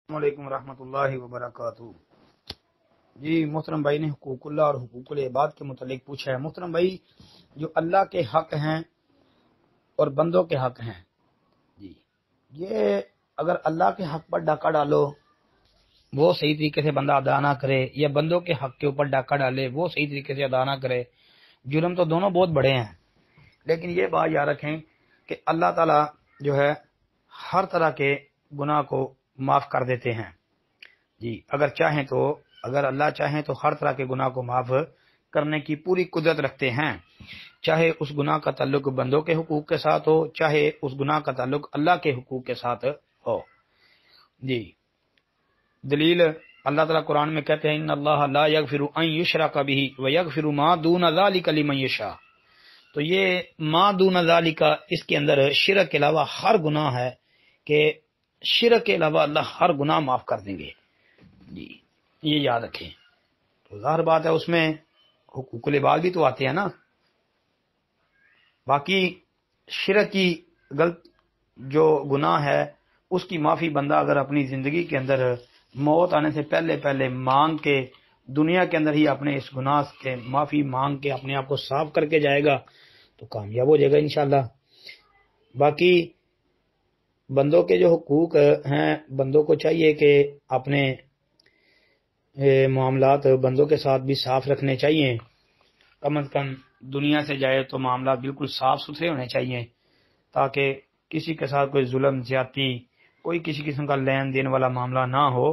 السلام علیکم ورحمۃ اللہ وبرکاتہ۔ جی محترم بھائی نے حقوق اللہ اور حقوق العباد کے متعلق پوچھا ہے۔ محترم بھائی، جو اللہ کے حق ہیں اور بندوں کے حق ہیں، جی یہ اگر اللہ کے حق پر ڈاکہ ڈالو وہ صحیح طریقے سے بندہ ادا نہ کرے، یا بندوں کے حق کے اوپر ڈاکہ ڈالے وہ صحیح طریقے سے ادا نہ کرے، جرم تو دونوں بہت بڑے ہیں۔ لیکن یہ بات یاد رکھیں کہ اللہ تعالیٰ جو ہے ہر طرح کے گناہ کو معاف کر دیتے ہیں۔ جی اگر اللہ چاہیں تو ہر طرح کے گناہ کو معاف کرنے کی پوری قدرت رکھتے ہیں، چاہے اس گناہ کا تعلق بندوں کے حقوق کے ساتھ ہو، چاہے اس گناہ کا تعلق اللہ کے حقوق کے ساتھ ہو۔ جی دلیل اللہ تعالیٰ قرآن میں کہتے ہیں ان اللہ لا یغفر ان یشرک بہ ویغفر ما دون ذلک لمن یشاء۔ تو یہ ما دون ذلک، اس کے اندر شرک کے علاوہ ہر گناہ ہے کہ شرک کے علاوہ اللہ ہر گناہ معاف کر دیں گے۔ جی یہ یاد رکھیں۔ تو ظاہر بات ہے اس میں حقوق العباد بھی تو آتے ہیں نا۔ باقی شرک کی غلط جو گناہ ہے اس کی معافی بندہ اگر اپنی زندگی کے اندر موت آنے سے پہلے مانگ کے دنیا کے اندر ہی اپنے اس گناہ کے معافی مانگ کے اپنے آپ کو صاف کر کے جائے گا تو کامیاب ہو جائے گا انشاءاللہ۔ باقی بندوں کے جو حقوق ہیں، بندوں کو چاہیے کہ اپنے معاملات بندوں کے ساتھ بھی صاف رکھنے چاہیے۔ کم از کم دنیا سے جائے تو معاملات بالکل صاف ستھرے ہونے چاہیے، تاکہ کسی کے ساتھ کوئی ظلم زیادتی، کوئی کسی قسم کا لین دین والا معاملہ نہ ہو،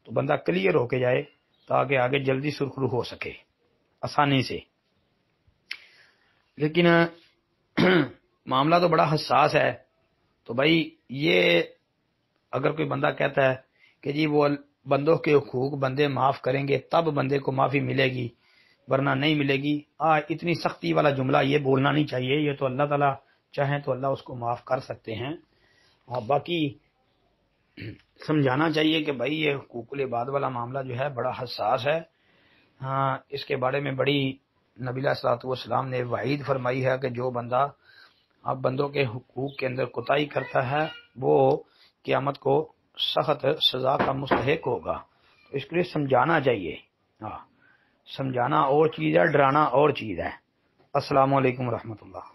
تو بندہ کلیئر ہو کے جائے تاکہ آگے جلدی سرخرو ہو سکے آسانی سے۔ لیکن معاملہ تو بڑا حساس ہے، تو بھائی یہ اگر کوئی بندہ کہتا ہے کہ جی وہ بندوں کے حقوق بندے معاف کریں گے تب بندے کو معافی ملے گی ورنہ نہیں ملے گی، اتنی سختی والا جملہ یہ بولنا نہیں چاہیے۔ یہ تو اللہ تعالیٰ چاہیں تو اللہ اس کو معاف کر سکتے ہیں۔ باقی سمجھانا چاہیے کہ بھائی یہ حقوق العباد والا معاملہ جو ہے بڑا حساس ہے۔ اس کے بارے میں بڑی نبی علیہ الصلوۃ والسلام نے وعید فرمائی ہے کہ جو بندہ اب بندوں کے حقوق کے اندر کوتاہی کرتا ہے وہ قیامت کو سخت سزا کا مستحق ہوگا۔ تو اس کے لیے سمجھانا چاہیے۔ سمجھانا اور چیز ہے، ڈرانا اور چیز ہے۔ السلام علیکم ورحمۃ اللہ۔